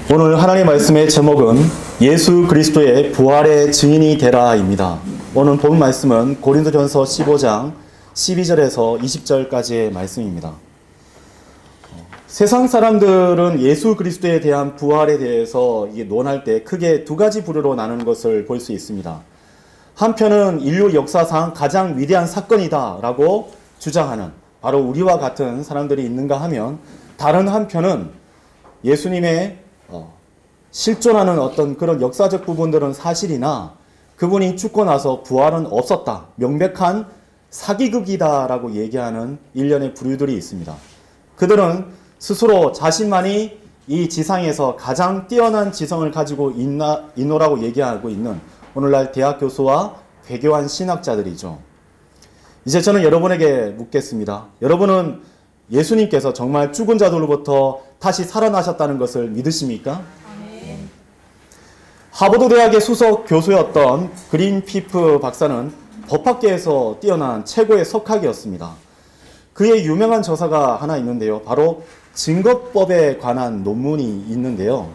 오늘 하나님의 말씀의 제목은 예수 그리스도의 부활의 증인이 되라입니다. 오늘 본 말씀은 고린도전서 15장 12절에서 20절까지의 말씀입니다. 세상 사람들은 예수 그리스도에 대한 부활에 대해서 논할 때 크게 두 가지 부류로 나누는 것을 볼 수 있습니다. 한편은 인류 역사상 가장 위대한 사건이다라고 주장하는 바로 우리와 같은 사람들이 있는가 하면, 다른 한편은 예수님의 실존하는 어떤 그런 역사적 부분들은 사실이나 그분이 죽고 나서 부활은 없었다, 명백한 사기극이다라고 얘기하는 일련의 부류들이 있습니다. 그들은 스스로 자신만이 이 지상에서 가장 뛰어난 지성을 가지고 있노라고 얘기하고 있는 오늘날 대학 교수와 괴교한 신학자들이죠. 이제 저는 여러분에게 묻겠습니다. 여러분은 예수님께서 정말 죽은 자들로부터 다시 살아나셨다는 것을 믿으십니까? 하버드 대학의 수석 교수였던 그린 피프 박사는 법학계에서 뛰어난 최고의 석학이었습니다. 그의 유명한 저서가 하나 있는데요. 바로 증거법에 관한 논문이 있는데요.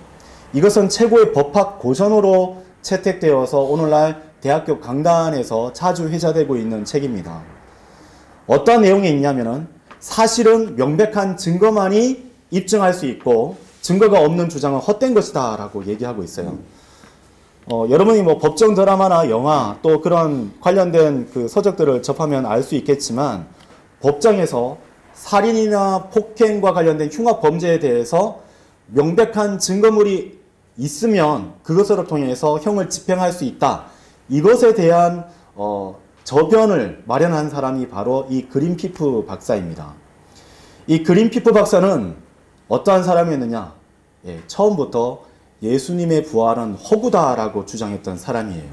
이것은 최고의 법학 고전으로 채택되어서 오늘날 대학교 강단에서 자주 회자되고 있는 책입니다. 어떤 내용이 있냐면은, 사실은 명백한 증거만이 입증할 수 있고 증거가 없는 주장은 헛된 것이다 라고 얘기하고 있어요. 여러분이 법정 드라마나 영화 또 그런 관련된 그 서적들을 접하면 알 수 있겠지만, 법정에서 살인이나 폭행과 관련된 흉악 범죄에 대해서 명백한 증거물이 있으면 그것을 통해서 형을 집행할 수 있다, 이것에 대한 저변을 마련한 사람이 바로 이 그린 피프 박사입니다. 이 그린 피프 박사는 어떠한 사람이었느냐? 처음부터 예수님의 부활은 허구다라고 주장했던 사람이에요.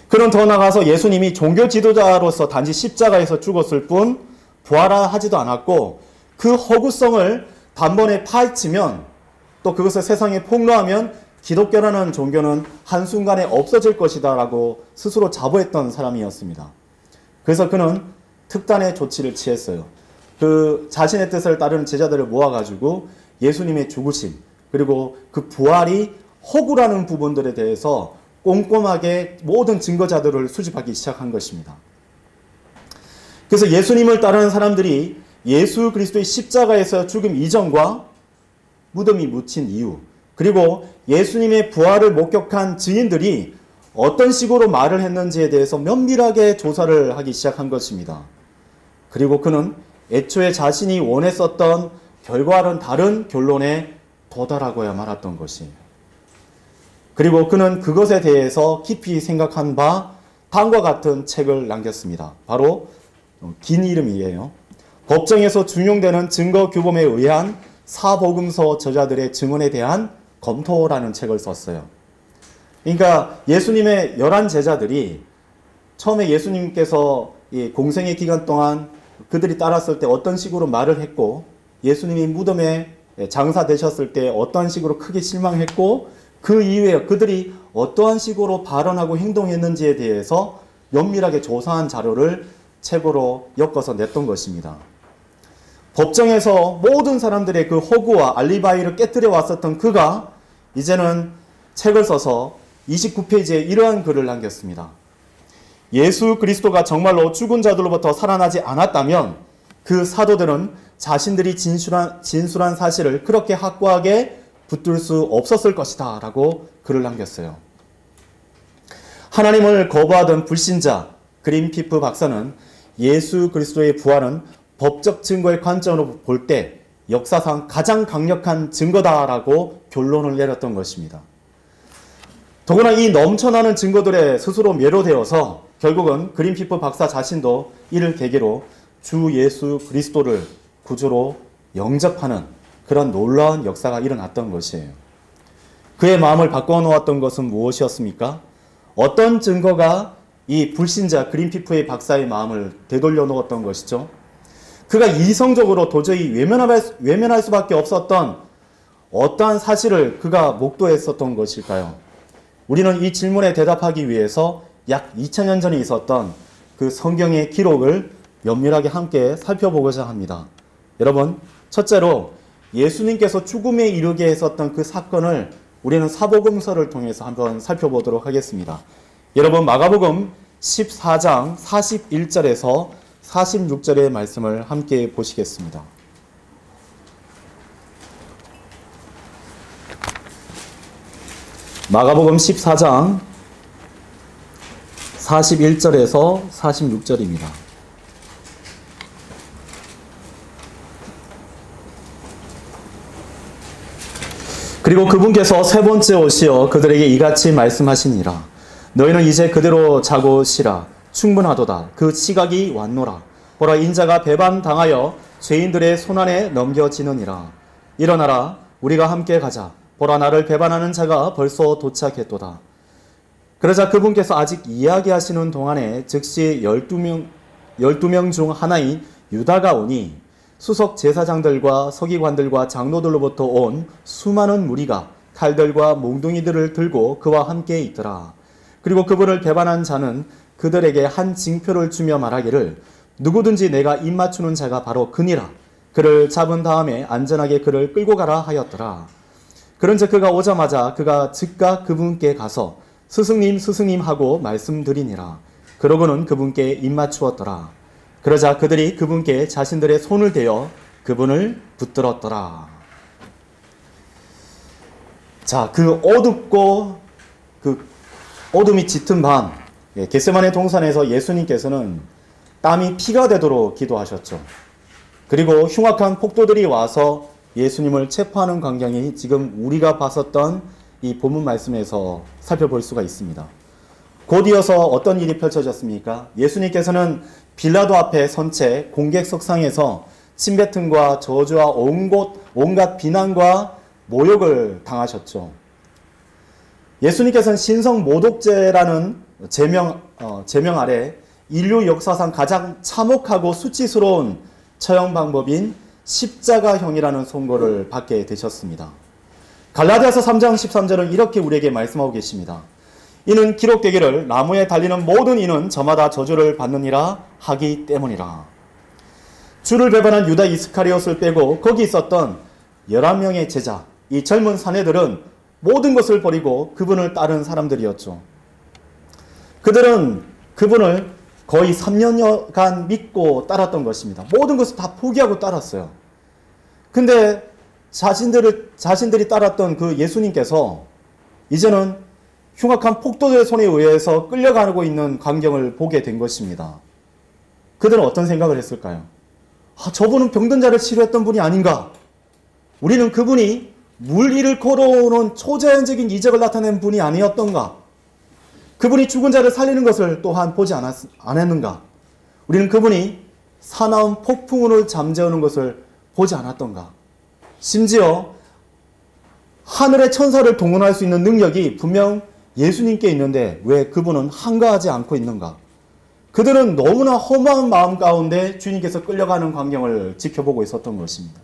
그는 더 나아가서 예수님이 종교 지도자로서 단지 십자가에서 죽었을 뿐 부활하지도 않았고, 그 허구성을 단번에 파헤치면, 또 그것을 세상에 폭로하면 기독교라는 종교는 한순간에 없어질 것이다 라고 스스로 자부했던 사람이었습니다. 그래서 그는 특단의 조치를 취했어요. 그 자신의 뜻을 따르는 제자들을 모아가지고 예수님의 죽으심, 그리고 그 부활이 허구라는 부분들에 대해서 꼼꼼하게 모든 증거자들을 수집하기 시작한 것입니다. 그래서 예수님을 따르는 사람들이 예수 그리스도의 십자가에서 죽음 이전과 무덤이 묻힌 이후, 그리고 예수님의 부활을 목격한 증인들이 어떤 식으로 말을 했는지에 대해서 면밀하게 조사를 하기 시작한 것입니다. 그리고 그는 애초에 자신이 원했었던 결과와는 다른 결론에 도달하고야 말았던 것이에요. 그리고 그는 그것에 대해서 깊이 생각한 바 다음과 같은 책을 남겼습니다. 바로 긴 이름이에요. 법정에서 준용되는 증거 규범에 의한 사복음서 저자들의 증언에 대한 검토라는 책을 썼어요. 그러니까 예수님의 11 제자들이 처음에 예수님께서 공생의 기간 동안 그들이 따랐을 때 어떤 식으로 말을 했고, 예수님이 무덤에 장사되셨을 때 어떠한 식으로 크게 실망했고, 그 이후에 그들이 어떠한 식으로 발언하고 행동했는지에 대해서 면밀하게 조사한 자료를 책으로 엮어서 냈던 것입니다. 법정에서 모든 사람들의 그 허구와 알리바이를 깨뜨려 왔었던 그가 이제는 책을 써서 29페이지에 이러한 글을 남겼습니다. 예수 그리스도가 정말로 죽은 자들로부터 살아나지 않았다면 그 사도들은 자신들이 진술한 사실을 그렇게 확고하게 붙들 수 없었을 것이다 라고 글을 남겼어요. 하나님을 거부하던 불신자 그린 피프 박사는 예수 그리스도의 부활은 법적 증거의 관점으로 볼 때 역사상 가장 강력한 증거다라고 결론을 내렸던 것입니다. 더구나 이 넘쳐나는 증거들에 스스로 매료되어서 결국은 그린 피프 박사 자신도 이를 계기로 주 예수 그리스도를 구주로 영접하는 그런 놀라운 역사가 일어났던 것이에요. 그의 마음을 바꿔놓았던 것은 무엇이었습니까? 어떤 증거가 이 불신자 그린 피프의 박사의 마음을 되돌려 놓았던 것이죠? 그가 이성적으로 도저히 외면할 수밖에 없었던 어떠한 사실을 그가 목도했었던 것일까요? 우리는 이 질문에 대답하기 위해서 약 2000년 전에 있었던 그 성경의 기록을 면밀하게 함께 살펴보고자 합니다. 여러분, 첫째로 예수님께서 죽음에 이르게 했었던 그 사건을 우리는 사복음서를 통해서 한번 살펴보도록 하겠습니다. 여러분, 마가복음 14장 41절에서 46절의 말씀을 함께 보시겠습니다. 마가복음 14장 41절에서 46절입니다. 그리고 그분께서 세 번째 오시어 그들에게 이같이 말씀하시니라. 너희는 이제 그대로 자고 쉬라. 충분하도다. 그 시각이 왔노라. 보라, 인자가 배반당하여 죄인들의 손안에 넘겨지느니라. 일어나라. 우리가 함께 가자. 보라, 나를 배반하는 자가 벌써 도착했도다. 그러자 그분께서 아직 이야기하시는 동안에 즉시 12명 중 하나인 유다가 오니 수석 제사장들과 서기관들과 장로들로부터 온 수많은 무리가 칼들과 몽둥이들을 들고 그와 함께 있더라. 그리고 그분을 배반한 자는 그들에게 한 징표를 주며 말하기를 누구든지 내가 입맞추는 자가 바로 그니라. 그를 잡은 다음에 안전하게 그를 끌고 가라 하였더라. 그런즉 그가 오자마자 그가 즉각 그분께 가서 스승님 스승님 하고 말씀드리니라. 그러고는 그분께 입맞추었더라. 그러자 그들이 그분께 자신들의 손을 대어 그분을 붙들었더라. 자, 그 어둡고 그 어둠이 짙은 밤, 겟세마네 동산에서 예수님께서는 땀이 피가 되도록 기도하셨죠. 그리고 흉악한 폭도들이 와서 예수님을 체포하는 광경이 지금 우리가 봤었던 이 본문 말씀에서 살펴볼 수가 있습니다. 곧 이어서 어떤 일이 펼쳐졌습니까? 예수님께서는 빌라도 앞에 선 채 공객석상에서 침뱉음과 저주와 온갖 비난과 모욕을 당하셨죠. 예수님께서는 신성모독죄라는 제명 아래 인류 역사상 가장 참혹하고 수치스러운 처형 방법인 십자가형이라는 선고를 받게 되셨습니다. 갈라디아서 3장 13절은 이렇게 우리에게 말씀하고 계십니다. 이는 기록되기를 나무에 달리는 모든 이는 저마다 저주를 받느니라 하기 때문이라. 주를 배반한 유다 이스카리옷을 빼고 거기 있었던 11명의 제자, 이 젊은 사내들은 모든 것을 버리고 그분을 따른 사람들이었죠. 그들은 그분을 거의 3년여간 믿고 따랐던 것입니다. 모든 것을 다 포기하고 따랐어요. 근데 자신들이 따랐던 그 예수님께서 이제는 흉악한 폭도들의 손에 의해서 끌려가고 있는 광경을 보게 된 것입니다. 그들은 어떤 생각을 했을까요? 저분은 병든 자를 치료했던 분이 아닌가? 우리는 그분이 물리를 걸어오는 초자연적인 이적을 나타낸 분이 아니었던가? 그분이 죽은 자를 살리는 것을 또한 보지 않았는가? 우리는 그분이 사나운 폭풍우를 잠재우는 것을 보지 않았던가? 심지어 하늘의 천사를 동원할 수 있는 능력이 분명 예수님께 있는데 왜 그분은 한가하지 않고 있는가? 그들은 너무나 허무한 마음 가운데 주님께서 끌려가는 광경을 지켜보고 있었던 것입니다.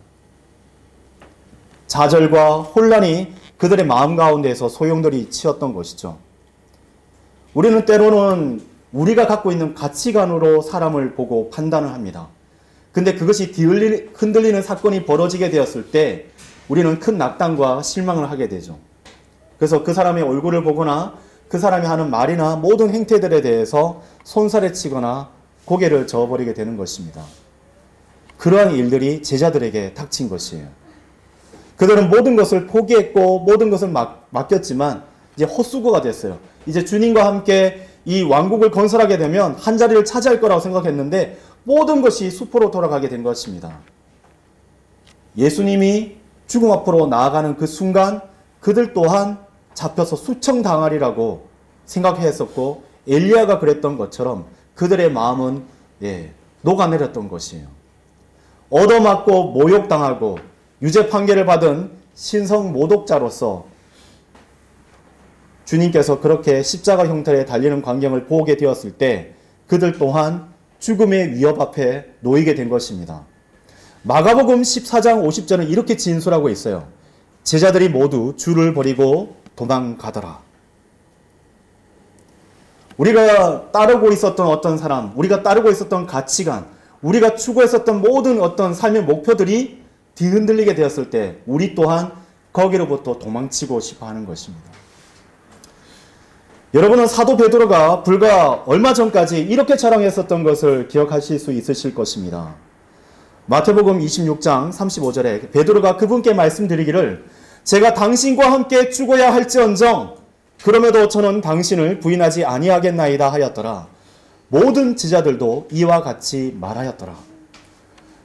좌절과 혼란이 그들의 마음 가운데에서 소용돌이 치었던 것이죠. 우리는 때로는 우리가 갖고 있는 가치관으로 사람을 보고 판단을 합니다. 근데 그것이 흔들리는 사건이 벌어지게 되었을 때 우리는 큰 낙담과 실망을 하게 되죠. 그래서 그 사람의 얼굴을 보거나 그 사람이 하는 말이나 모든 행태들에 대해서 손살에 치거나 고개를 저어버리게 되는 것입니다. 그러한 일들이 제자들에게 닥친 것이에요. 그들은 모든 것을 포기했고 모든 것을 맡겼지만 이제 헛수고가 됐어요. 이제 주님과 함께 이 왕국을 건설하게 되면 한 자리를 차지할 거라고 생각했는데 모든 것이 수포로 돌아가게 된 것입니다. 예수님이 죽음 앞으로 나아가는 그 순간 그들 또한 잡혀서 수청당하리라고 생각했었고 엘리야가 그랬던 것처럼 그들의 마음은 녹아내렸던 것이에요. 얻어맞고 모욕당하고 유죄 판결을 받은 신성모독자로서 주님께서 그렇게 십자가 형태에 달리는 광경을 보게 되었을 때 그들 또한 죽음의 위협 앞에 놓이게 된 것입니다. 마가복음 14장 50절은 이렇게 진술하고 있어요. 제자들이 모두 주를 버리고 도망가더라. 우리가 따르고 있었던 어떤 사람, 우리가 따르고 있었던 가치관, 우리가 추구했었던 모든 어떤 삶의 목표들이 뒤흔들리게 되었을 때 우리 또한 거기로부터 도망치고 싶어 하는 것입니다. 여러분은 사도 베드로가 불과 얼마 전까지 이렇게 자랑했었던 것을 기억하실 수 있으실 것입니다. 마태복음 26장 35절에 베드로가 그분께 말씀드리기를 제가 당신과 함께 죽어야 할지언정 그럼에도 저는 당신을 부인하지 아니하겠나이다 하였더라. 모든 제자들도 이와 같이 말하였더라.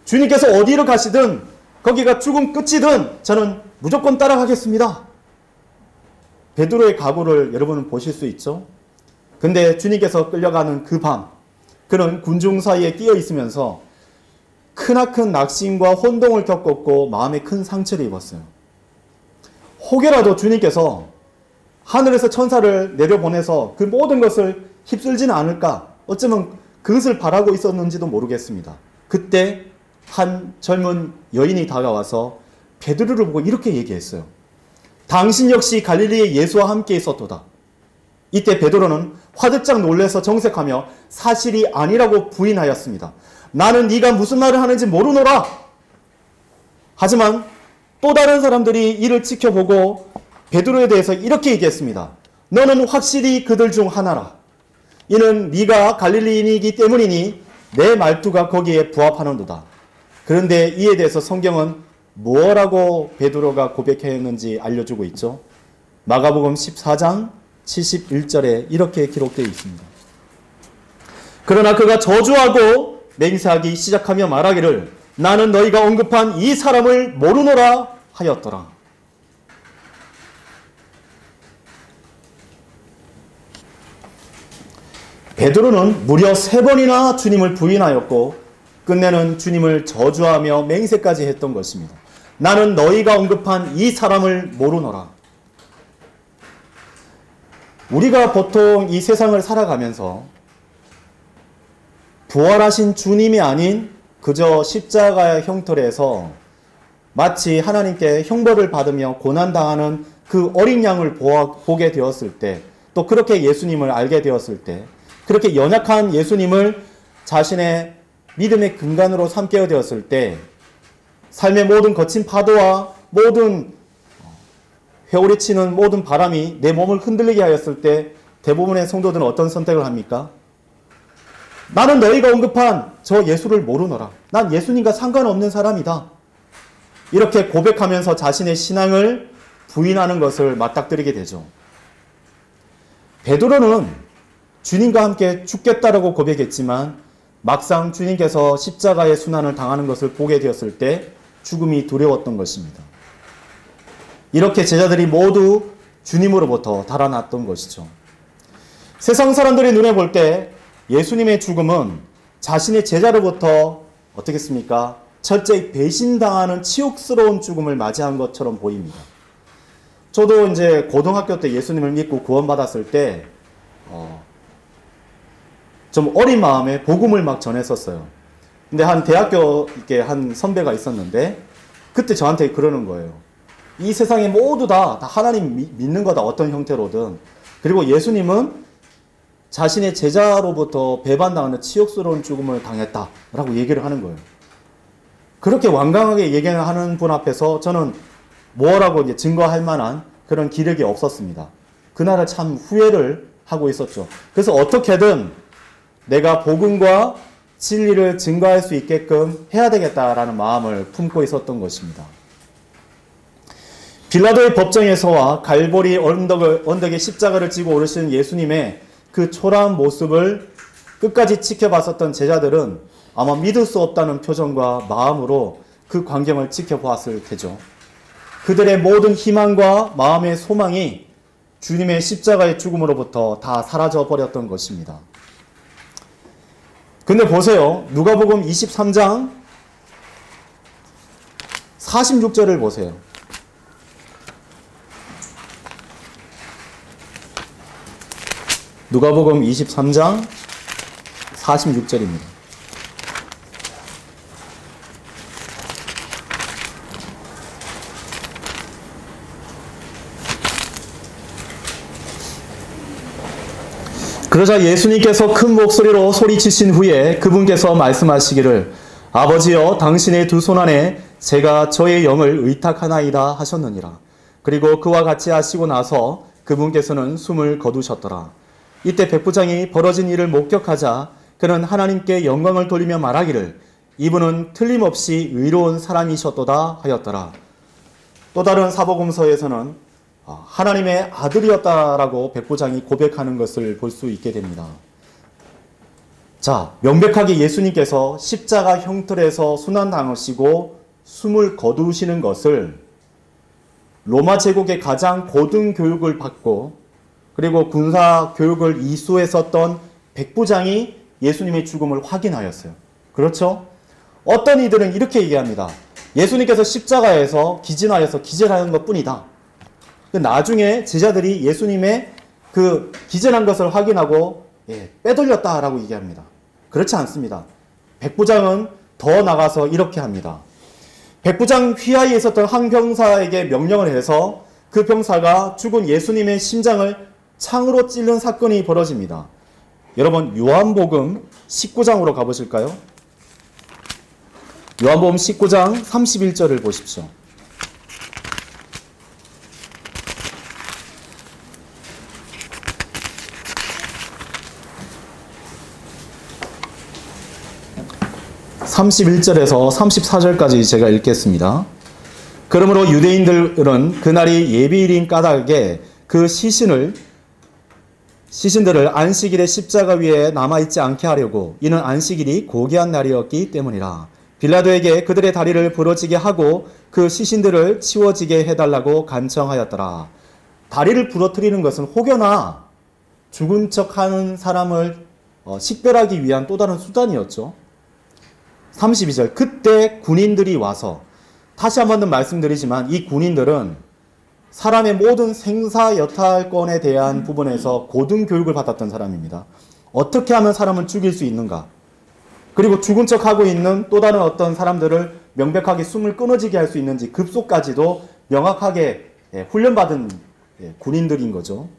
주님께서 어디로 가시든 거기가 죽음 끝이든 저는 무조건 따라가겠습니다. 베드로의 각오를 여러분은 보실 수 있죠? 근데 주님께서 끌려가는 그 밤, 그는 군중 사이에 끼어 있으면서 크나큰 낙심과 혼동을 겪었고 마음에 큰 상처를 입었어요. 혹여라도 주님께서 하늘에서 천사를 내려보내서 그 모든 것을 휩쓸지는 않을까? 어쩌면 그것을 바라고 있었는지도 모르겠습니다. 그때 한 젊은 여인이 다가와서 베드로를 보고 이렇게 얘기했어요. 당신 역시 갈릴리의 예수와 함께 있었도다. 이때 베드로는 화들짝 놀라서 정색하며 사실이 아니라고 부인하였습니다. 나는 네가 무슨 말을 하는지 모르노라. 하지만 또 다른 사람들이 이를 지켜보고 베드로에 대해서 이렇게 얘기했습니다. 너는 확실히 그들 중 하나라. 이는 네가 갈릴리인이기 때문이니 내 말투가 거기에 부합하는도다. 그런데 이에 대해서 성경은 뭐라고 베드로가 고백했는지 알려주고 있죠. 마가복음 14장 71절에 이렇게 기록되어 있습니다. 그러나 그가 저주하고 맹세하기 시작하며 말하기를 나는 너희가 언급한 이 사람을 모르노라 하였더라. 베드로는 무려 3번이나 주님을 부인하였고 끝내는 주님을 저주하며 맹세까지 했던 것입니다. 나는 너희가 언급한 이 사람을 모르노라. 우리가 보통 이 세상을 살아가면서 부활하신 주님이 아닌 그저 십자가의 형틀에서 마치 하나님께 형벌을 받으며 고난당하는 그 어린 양을 보게 되었을 때, 또 그렇게 예수님을 알게 되었을 때, 그렇게 연약한 예수님을 자신의 믿음의 근간으로 삼게 되었을 때 삶의 모든 거친 파도와 모든 회오리 치는 모든 바람이 내 몸을 흔들리게 하였을 때 대부분의 성도들은 어떤 선택을 합니까? 나는 너희가 언급한 저 예수를 모르노라. 난 예수님과 상관없는 사람이다. 이렇게 고백하면서 자신의 신앙을 부인하는 것을 맞닥뜨리게 되죠. 베드로는 주님과 함께 죽겠다라고 고백했지만 막상 주님께서 십자가의 순환을 당하는 것을 보게 되었을 때 죽음이 두려웠던 것입니다. 이렇게 제자들이 모두 주님으로부터 달아났던 것이죠. 세상 사람들의 눈에 볼 때 예수님의 죽음은 자신의 제자로부터 어떻겠습니까? 철저히 배신당하는 치욕스러운 죽음을 맞이한 것처럼 보입니다. 저도 이제 고등학교 때 예수님을 믿고 구원받았을 때 좀 어린 마음에 복음을 막 전했었어요. 근데 한 대학교 이렇게 한 선배가 있었는데 그때 저한테 그러는 거예요. 이 세상에 모두 다 하나님 믿는 거다. 어떤 형태로든. 그리고 예수님은 자신의 제자로부터 배반당하는 치욕스러운 죽음을 당했다라고 얘기를 하는 거예요. 그렇게 완강하게 얘기하는 분 앞에서 저는 뭐라고 이제 증거할 만한 그런 기력이 없었습니다. 그날은 참 후회를 하고 있었죠. 그래서 어떻게든 내가 복음과 진리를 증거할 수 있게끔 해야 되겠다라는 마음을 품고 있었던 것입니다. 빌라도의 법정에서와 갈보리 언덕에 십자가를 지고 오르시는 예수님의 그 초라한 모습을 끝까지 지켜봤었던 제자들은 아마 믿을 수 없다는 표정과 마음으로 그 광경을 지켜보았을 테죠. 그들의 모든 희망과 마음의 소망이 주님의 십자가의 죽음으로부터 다 사라져 버렸던 것입니다. 근데 보세요. 누가복음 23장 46절을 보세요. 누가복음 23장 46절입니다. 그러자 예수님께서 큰 목소리로 소리치신 후에 그분께서 말씀하시기를 아버지여 당신의 두 손 안에 제가 저의 영을 의탁하나이다 하셨느니라. 그리고 그와 같이 하시고 나서 그분께서는 숨을 거두셨더라. 이때 백부장이 벌어진 일을 목격하자 그는 하나님께 영광을 돌리며 말하기를 이분은 틀림없이 의로운 사람이셨도다 하였더라. 또 다른 사복음서에서는 하나님의 아들이었다라고 백부장이 고백하는 것을 볼 수 있게 됩니다. 자, 명백하게 예수님께서 십자가 형틀에서 순환당하시고 숨을 거두시는 것을 로마 제국의 가장 고등 교육을 받고 그리고 군사 교육을 이수했었던 백부장이 예수님의 죽음을 확인하였어요. 그렇죠? 어떤 이들은 이렇게 얘기합니다. 예수님께서 십자가에서 기진하여서 기절하는 것뿐이다. 나중에 제자들이 예수님의 그 기절한 것을 확인하고 빼돌렸다라고 얘기합니다. 그렇지 않습니다. 백부장은 더 나가서 이렇게 합니다. 백부장 휘하에 있었던 한 병사에게 명령을 해서 그 병사가 죽은 예수님의 심장을 창으로 찔른 사건이 벌어집니다. 여러분 요한복음 19장으로 가보실까요? 요한복음 19장 31절을 보십시오. (31절에서) (34절까지) 제가 읽겠습니다. 그러므로 유대인들은 그날이 예비일인 까닭에 그 시신들을 안식일에 십자가 위에 남아있지 않게 하려고 이는 안식일이 고귀한 날이었기 때문이라. 빌라도에게 그들의 다리를 부러지게 하고 그 시신들을 치워지게 해달라고 간청하였더라. 다리를 부러뜨리는 것은 혹여나 죽은 척하는 사람을 식별하기 위한 또 다른 수단이었죠. 32절 그때 군인들이 와서 다시 한 번 더 말씀드리지만 이 군인들은 사람의 모든 생사여탈권에 대한 부분에서 고등교육을 받았던 사람입니다. 어떻게 하면 사람을 죽일 수 있는가? 그리고 죽은 척하고 있는 또 다른 어떤 사람들을 명백하게 숨을 끊어지게 할 수 있는지 급소까지도 명확하게 훈련받은 군인들인 거죠.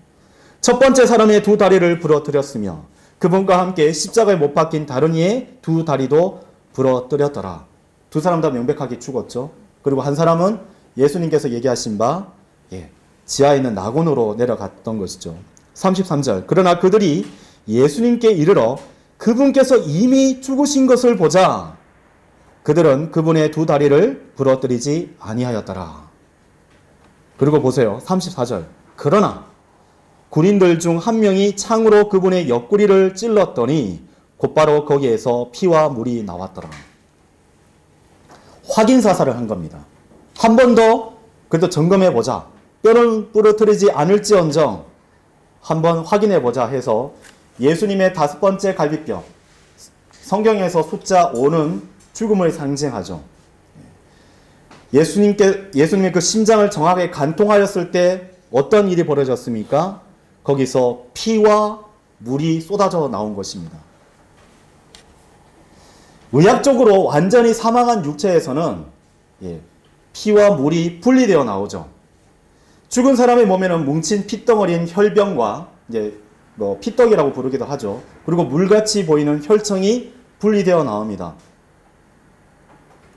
첫 번째 사람의 두 다리를 부러뜨렸으며 그분과 함께 십자가에 못 박힌 다른 이의 두 다리도 부러뜨렸더라. 두 사람 다 명백하게 죽었죠. 그리고 한 사람은 예수님께서 얘기하신 바 지하에 있는 낙원으로 내려갔던 것이죠. 33절 그러나 그들이 예수님께 이르러 그분께서 이미 죽으신 것을 보자 그들은 그분의 두 다리를 부러뜨리지 아니하였더라. 그리고 보세요. 34절 그러나 군인들 중 한 명이 창으로 그분의 옆구리를 찔렀더니 곧바로 거기에서 피와 물이 나왔더라. 확인 사살을 한 겁니다. 한 번 더 그래도 점검해보자. 뼈를 부러뜨리지 않을지언정 한번 확인해보자 해서 예수님의 5번째 갈비뼈, 성경에서 숫자 5는 죽음을 상징하죠. 예수님의 그 심장을 정확하게 관통하였을 때 어떤 일이 벌어졌습니까? 거기서 피와 물이 쏟아져 나온 것입니다. 의학적으로 완전히 사망한 육체에서는 피와 물이 분리되어 나오죠. 죽은 사람의 몸에는 뭉친 핏덩어리인 혈병과 피떡이라고 부르기도 하죠. 그리고 물같이 보이는 혈청이 분리되어 나옵니다.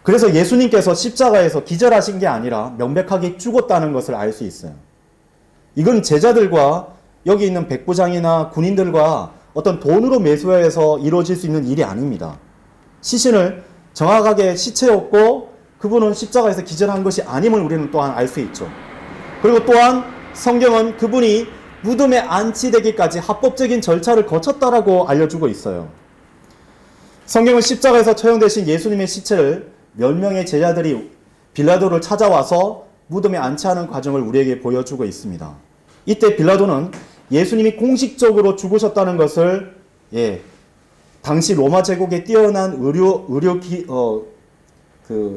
그래서 예수님께서 십자가에서 기절하신 게 아니라 명백하게 죽었다는 것을 알 수 있어요. 이건 제자들과 여기 있는 백부장이나 군인들과 어떤 돈으로 매수해서 이루어질 수 있는 일이 아닙니다. 시신을 정확하게 시체였고 그분은 십자가에서 기절한 것이 아님을 우리는 또한 알 수 있죠. 그리고 또한 성경은 그분이 무덤에 안치되기까지 합법적인 절차를 거쳤다라고 알려주고 있어요. 성경은 십자가에서 처형되신 예수님의 시체를 몇 명의 제자들이 빌라도를 찾아와서 무덤에 안치하는 과정을 우리에게 보여주고 있습니다. 이때 빌라도는 예수님이 공식적으로 죽으셨다는 것을 당시 로마 제국의 뛰어난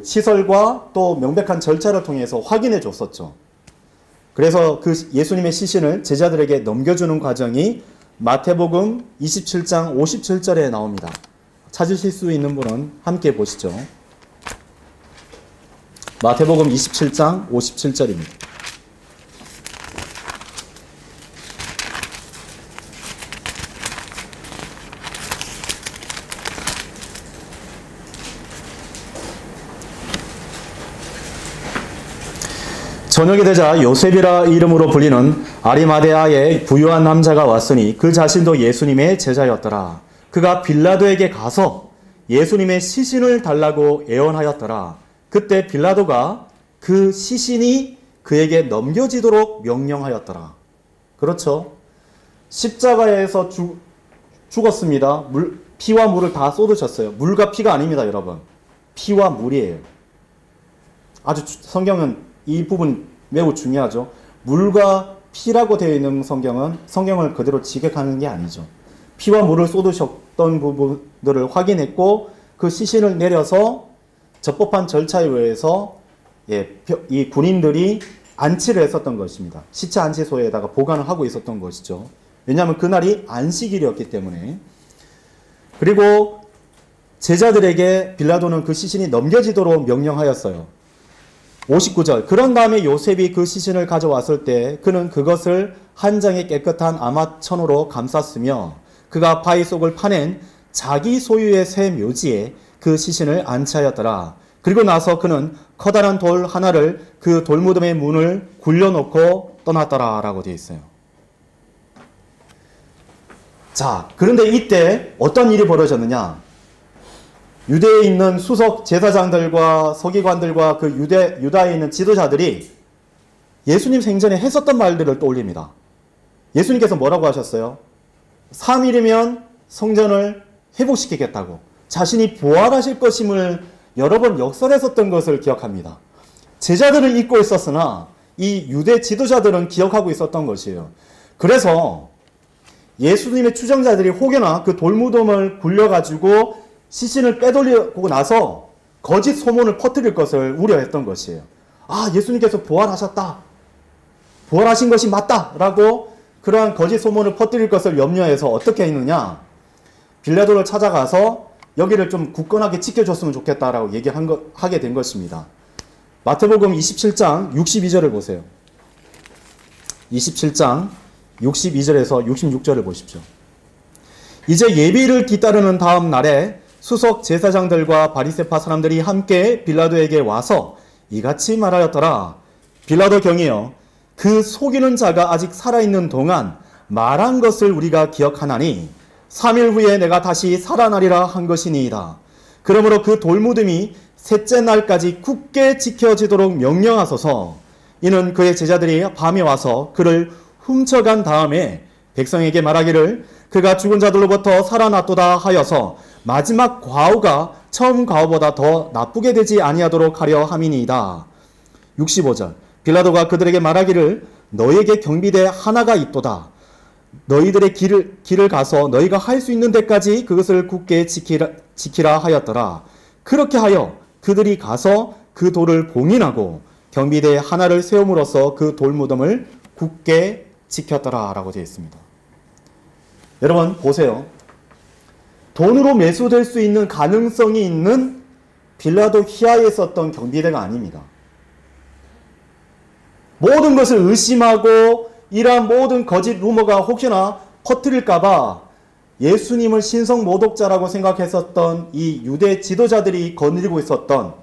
시설과 또 명백한 절차를 통해서 확인해 줬었죠. 그래서 그 예수님의 시신을 제자들에게 넘겨주는 과정이 마태복음 27장 57절에 나옵니다. 찾으실 수 있는 분은 함께 보시죠. 마태복음 27장 57절입니다. 저녁이 되자 요셉이라 이름으로 불리는 아리마대아의 부유한 남자가 왔으니 그 자신도 예수님의 제자였더라. 그가 빌라도에게 가서 예수님의 시신을 달라고 애원하였더라. 그때 빌라도가 그 시신이 그에게 넘겨지도록 명령하였더라. 그렇죠. 십자가에서 죽었습니다. 피와 물을 다 쏟으셨어요. 물과 피가 아닙니다, 여러분. 피와 물이에요. 아주 성경은 이 부분 매우 중요하죠. 물과 피라고 되어 있는 성경은 성경을 그대로 직역하는 게 아니죠. 피와 물을 쏟으셨던 부분들을 확인했고 그 시신을 내려서 적법한 절차에 의해서 이 군인들이 안치를 했었던 것입니다. 시체 안치소에다가 보관을 하고 있었던 것이죠. 왜냐하면 그날이 안식일이었기 때문에. 그리고 제자들에게 빌라도는 그 시신이 넘겨지도록 명령하였어요. 59절. 그런 다음에 요셉이 그 시신을 가져왔을 때 그는 그것을 한 장의 깨끗한 아마천으로 감쌌으며 그가 바위 속을 파낸 자기 소유의 새 묘지에 그 시신을 안치하였더라. 그리고 나서 그는 커다란 돌 하나를 그 돌무덤의 문을 굴려놓고 떠났더라 라고 되어 있어요. 자, 그런데 이때 어떤 일이 벌어졌느냐? 유대에 있는 수석 제사장들과 서기관들과 그 유다에 있는 지도자들이 예수님 생전에 했었던 말들을 떠올립니다. 예수님께서 뭐라고 하셨어요? 3일이면 성전을 회복시키겠다고, 자신이 부활하실 것임을 여러 번 역설했었던 것을 기억합니다. 제자들은 잊고 있었으나 이 유대 지도자들은 기억하고 있었던 것이에요. 그래서 예수님의 추종자들이 혹여나 그 돌무덤을 굴려가지고 시신을 빼돌리고 나서 거짓 소문을 퍼뜨릴 것을 우려했던 것이에요. 아, 예수님께서 부활하셨다, 부활하신 것이 맞다 라고 그러한 거짓 소문을 퍼뜨릴 것을 염려해서 어떻게 했느냐, 빌라도를 찾아가서 여기를 좀 굳건하게 지켜줬으면 좋겠다라고 하게 된 것입니다. 마태복음 27장 62절을 보세요. 27장 62절에서 66절을 보십시오. 이제 예비를 뒤따르는 다음 날에 수석 제사장들과 바리새파 사람들이 함께 빌라도에게 와서 이같이 말하였더라. 빌라도 경이여, 그 속이는 자가 아직 살아있는 동안 말한 것을 우리가 기억하나니 3일 후에 내가 다시 살아나리라 한 것이니이다. 그러므로 그 돌무덤이 셋째 날까지 굳게 지켜지도록 명령하소서. 이는 그의 제자들이 밤에 와서 그를 훔쳐간 다음에 백성에게 말하기를 그가 죽은 자들로부터 살아났도다 하여서 마지막 과오가 처음 과오보다 더 나쁘게 되지 아니하도록 하려 함이니이다. 65절. 빌라도가 그들에게 말하기를 너희에게 경비대 하나가 있도다. 너희들의 길을 가서 너희가 할 수 있는 데까지 그것을 굳게 지키라 하였더라. 그렇게 하여 그들이 가서 그 돌을 봉인하고 경비대 하나를 세움으로써 그 돌무덤을 굳게 지켰더라 라고 되어 있습니다. 여러분 보세요. 돈으로 매수될 수 있는 가능성이 있는 빌라도 휘하에 있었던 경비대가 아닙니다. 모든 것을 의심하고 이러한 모든 거짓 루머가 혹시나 퍼뜨릴까봐 예수님을 신성 모독자라고 생각했었던 이 유대 지도자들이 거느리고 있었던,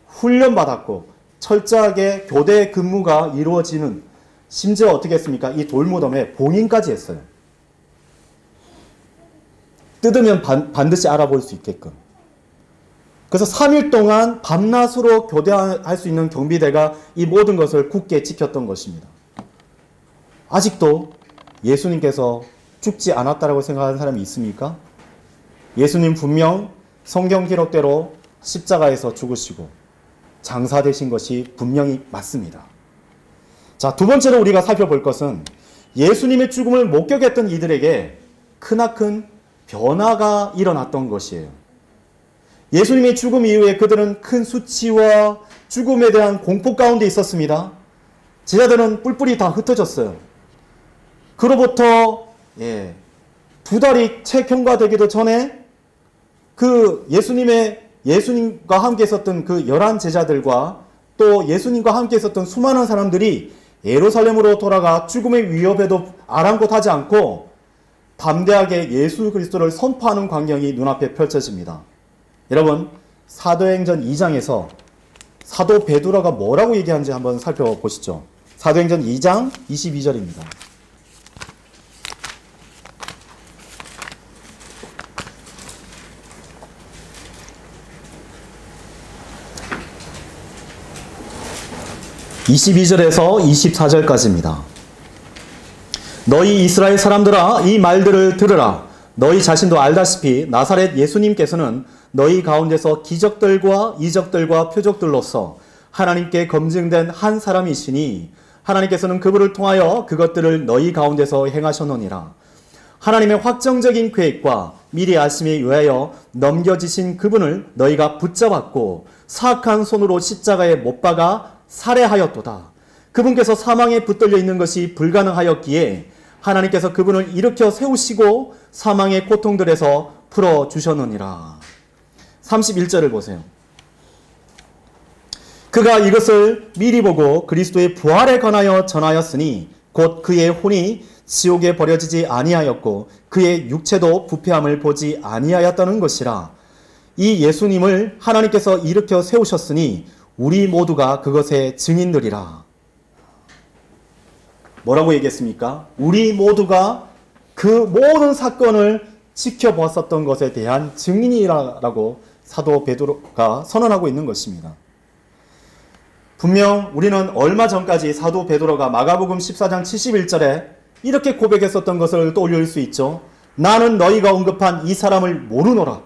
훈련받았고 철저하게 교대 근무가 이루어지는, 심지어 어떻게 했습니까? 이 돌무덤에 봉인까지 했어요. 뜯으면 반드시 알아볼 수 있게끔. 그래서 3일 동안 밤낮으로 교대할 수 있는 경비대가 이 모든 것을 굳게 지켰던 것입니다. 아직도 예수님께서 죽지 않았다라고 생각하는 사람이 있습니까? 예수님 분명 성경 기록대로 십자가에서 죽으시고 장사되신 것이 분명히 맞습니다. 자, 두 번째로 우리가 살펴볼 것은 예수님의 죽음을 목격했던 이들에게 크나큰 변화가 일어났던 것이에요. 예수님의 죽음 이후에 그들은 큰 수치와 죽음에 대한 공포 가운데 있었습니다. 제자들은 뿔뿔이 다 흩어졌어요. 그로부터 2달이 채 경과되기도 전에 그 예수님과 함께 있었던 그 11 제자들과 또 예수님과 함께 있었던 수많은 사람들이 예루살렘으로 돌아가 죽음의 위협에도 아랑곳하지 않고 담대하게 예수 그리스도를 선포하는 광경이 눈앞에 펼쳐집니다. 여러분, 사도행전 2장에서 사도 베드로가 뭐라고 얘기하는지 한번 살펴보시죠. 사도행전 2장 22절입니다. (22절에서) (24절까지입니다) 너희 이스라엘 사람들아, 이 말들을 들으라. 너희 자신도 알다시피 나사렛 예수님께서는 너희 가운데서 기적들과 이적들과 표적들로서 하나님께 검증된 한 사람이시니 하나님께서는 그분을 통하여 그것들을 너희 가운데서 행하셨느니라. 하나님의 확정적인 계획과 미리 아심에 의하여 넘겨지신 그분을 너희가 붙잡았고 사악한 손으로 십자가에 못 박아 살해하였도다. 그분께서 사망에 붙들려 있는 것이 불가능하였기에 하나님께서 그분을 일으켜 세우시고 사망의 고통들에서 풀어주셨느니라. 31절을 보세요. 그가 이것을 미리 보고 그리스도의 부활에 관하여 전하였으니 곧 그의 혼이 지옥에 버려지지 아니하였고 그의 육체도 부패함을 보지 아니하였다는 것이라. 이 예수님을 하나님께서 일으켜 세우셨으니 우리 모두가 그것의 증인들이라. 뭐라고 얘기했습니까? 우리 모두가 그 모든 사건을 지켜보았었던 것에 대한 증인이라고 사도 베드로가 선언하고 있는 것입니다. 분명 우리는 얼마 전까지 사도 베드로가 마가복음 14장 71절에 이렇게 고백했었던 것을 떠올릴 수 있죠. 나는 너희가 언급한 이 사람을 모르노라.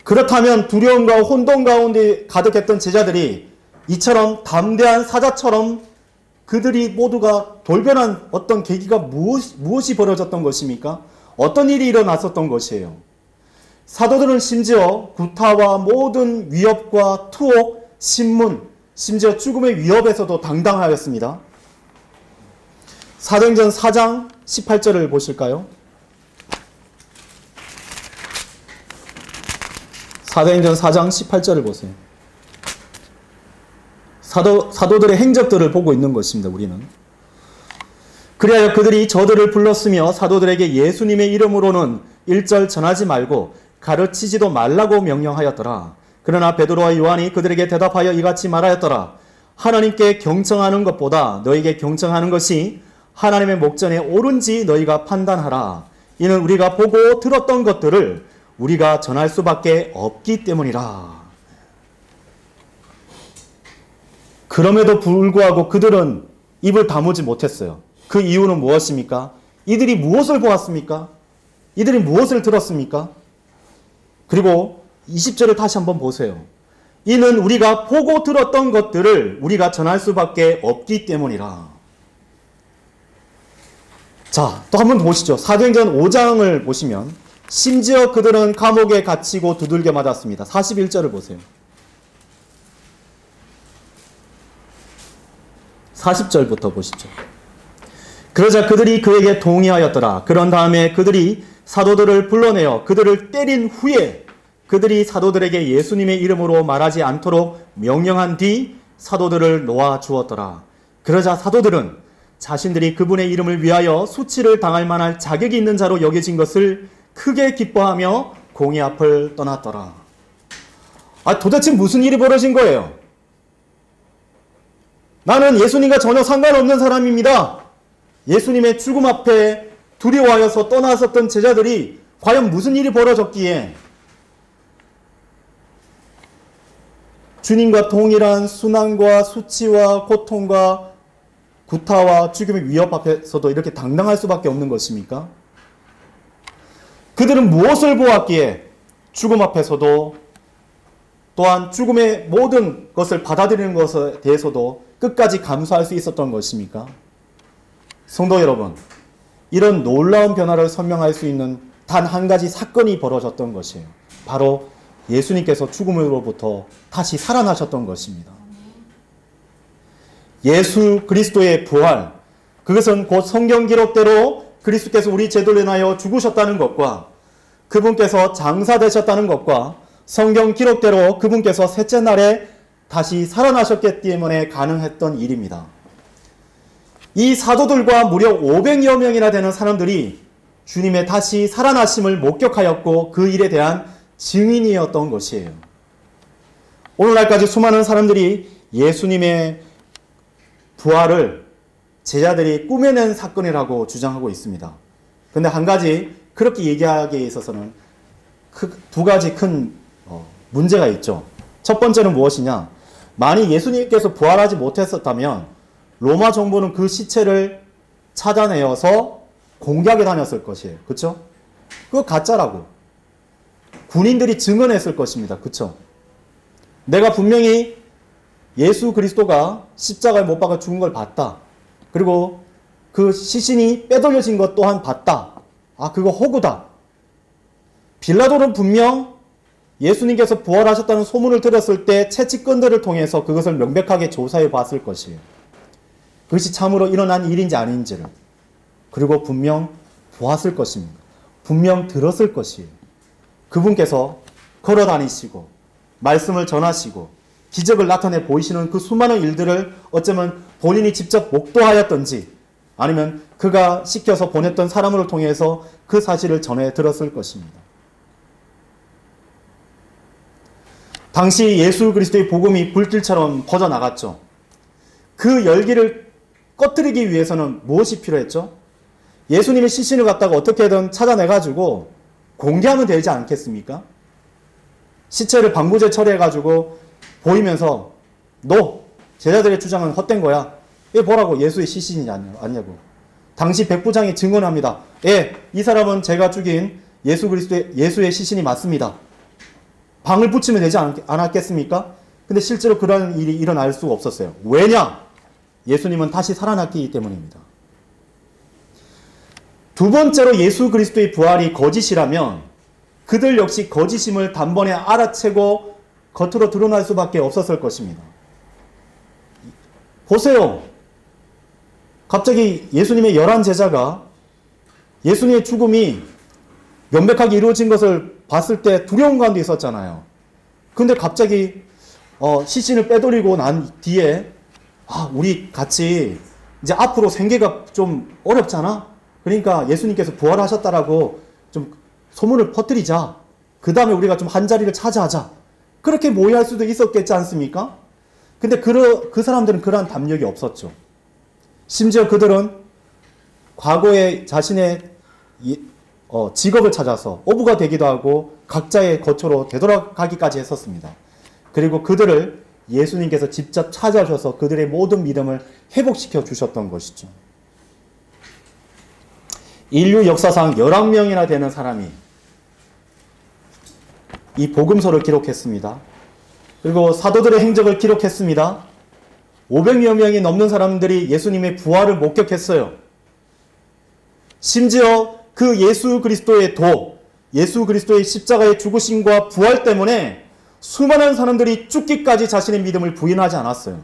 그렇다면 두려움과 혼돈 가운데 가득했던 제자들이 이처럼 담대한 사자처럼 그들이 모두가 돌변한 어떤 계기가 무엇이 벌어졌던 것입니까? 어떤 일이 일어났었던 것이에요? 사도들은 심지어 구타와 모든 위협과 투옥, 신문, 심지어 죽음의 위협에서도 당당하였습니다. 사도행전 4장 18절을 보실까요? 사도행전 4장 18절을 보세요. 사도들의 행적들을 보고 있는 것입니다. 우리는. 그리하여 그들이 저들을 불렀으며 사도들에게 예수님의 이름으로는 1절 전하지 말고 가르치지도 말라고 명령하였더라. 그러나 베드로와 요한이 그들에게 대답하여 이같이 말하였더라. 하나님께 경청하는 것보다 너에게 경청하는 것이 하나님의 목전에 옳은지 너희가 판단하라. 이는 우리가 보고 들었던 것들을 우리가 전할 수밖에 없기 때문이라. 그럼에도 불구하고 그들은 입을 다무지 못했어요. 그 이유는 무엇입니까? 이들이 무엇을 보았습니까? 이들이 무엇을 들었습니까? 그리고 20절을 다시 한번 보세요. 이는 우리가 보고 들었던 것들을 우리가 전할 수밖에 없기 때문이라. 자, 또 한번 보시죠. 사도행전 5장을 보시면 심지어 그들은 감옥에 갇히고 두들겨 맞았습니다. 41절을 보세요. 40절부터 보시죠. 그러자 그들이 그에게 동의하였더라. 그런 다음에 그들이 사도들을 불러내어 그들을 때린 후에 그들이 사도들에게 예수님의 이름으로 말하지 않도록 명령한 뒤 사도들을 놓아 주었더라. 그러자 사도들은 자신들이 그분의 이름을 위하여 수치를 당할 만할 자격이 있는 자로 여겨진 것을 크게 기뻐하며 공의 앞을 떠났더라. 도대체 무슨 일이 벌어진 거예요? 나는 예수님과 전혀 상관없는 사람입니다. 예수님의 죽음 앞에 두려워하여서 떠나섰던 제자들이 과연 무슨 일이 벌어졌기에 주님과 동일한 순환과 수치와 고통과 구타와 죽음의 위협 앞에서도 이렇게 당당할 수밖에 없는 것입니까? 그들은 무엇을 보았기에 죽음 앞에서도 또한 죽음의 모든 것을 받아들이는 것에 대해서도 끝까지 감수할 수 있었던 것입니까? 성도 여러분, 이런 놀라운 변화를 설명할 수 있는 단 한 가지 사건이 벌어졌던 것이에요. 바로 예수님께서 죽음으로부터 다시 살아나셨던 것입니다. 예수 그리스도의 부활, 그것은 곧 성경 기록대로 그리스도께서 우리 죄를 인하여 죽으셨다는 것과 그분께서 장사되셨다는 것과 성경 기록대로 그분께서 셋째 날에 다시 살아나셨기 때문에 가능했던 일입니다. 이 사도들과 무려 500여 명이나 되는 사람들이 주님의 다시 살아나심을 목격하였고 그 일에 대한 증인이었던 것이에요. 오늘날까지 수많은 사람들이 예수님의 부활을 제자들이 꾸며낸 사건이라고 주장하고 있습니다. 근데 한 가지 그렇게 얘기하기에 있어서는 두 가지 큰 문제가 있죠. 첫 번째는 무엇이냐? 만약 예수님께서 부활하지 못했었다면 로마 정부는 그 시체를 찾아내어서 공개하게 다녔을 것이에요. 그렇죠? 그거 가짜라고. 군인들이 증언했을 것입니다. 그렇죠? 내가 분명히 예수 그리스도가 십자가에 못 박아 죽은 걸 봤다. 그리고 그 시신이 빼돌려진 것 또한 봤다. 아, 그거 허구다. 빌라도는 분명 예수님께서 부활하셨다는 소문을 들었을 때 채찍건들을 통해서 그것을 명백하게 조사해 봤을 것이에요. 그것이 참으로 일어난 일인지 아닌지를. 그리고 분명 보았을 것입니다. 분명 들었을 것이에요. 그분께서 걸어 다니시고 말씀을 전하시고 기적을 나타내 보이시는 그 수많은 일들을 어쩌면 본인이 직접 목도하였던지 아니면 그가 시켜서 보냈던 사람을 통해서 그 사실을 전해 들었을 것입니다. 당시 예수 그리스도의 복음이 불길처럼 퍼져나갔죠. 그 열기를 꺼뜨리기 위해서는 무엇이 필요했죠? 예수님의 시신을 갖다가 어떻게든 찾아내가지고 공개하면 되지 않겠습니까? 시체를 방부제 처리해가지고 보이면서 너 제자들의 주장은 헛된 거야. 얘 보라고 예수의 시신이 아니냐고. 당시 백부장이 증언합니다. 예, 이 사람은 제가 죽인 예수의 시신이 맞습니다. 방을 붙이면 되지 않았겠습니까? 근데 실제로 그런 일이 일어날 수가 없었어요. 왜냐? 예수님은 다시 살아났기 때문입니다. 두 번째로 예수 그리스도의 부활이 거짓이라면 그들 역시 거짓임을 단번에 알아채고 겉으로 드러날 수밖에 없었을 것입니다. 보세요. 갑자기 예수님의 11제자가 예수님의 죽음이 명백하게 이루어진 것을 봤을 때 두려운 가운데 있었잖아요. 근데 갑자기 시신을 빼돌리고 난 뒤에 우리 같이 이제 앞으로 생계가 좀 어렵잖아. 그러니까 예수님께서 부활하셨다라고 좀 소문을 퍼뜨리자. 그 다음에 우리가 좀 한 자리를 차지하자. 그렇게 모의할 수도 있었겠지 않습니까? 근데 그 사람들은 그러한 담력이 없었죠. 심지어 그들은 과거에 자신의 직업을 찾아서 어부가 되기도 하고 각자의 거처로 되돌아가기까지 했었습니다. 그리고 그들을 예수님께서 직접 찾아오셔서 그들의 모든 믿음을 회복시켜 주셨던 것이죠. 인류 역사상 11명이나 되는 사람이 이 복음서를 기록했습니다. 그리고 사도들의 행적을 기록했습니다. 500여 명이 넘는 사람들이 예수님의 부활을 목격했어요. 심지어 그 예수 그리스도의 예수 그리스도의 십자가의 죽으심과 부활 때문에 수많은 사람들이 죽기까지 자신의 믿음을 부인하지 않았어요.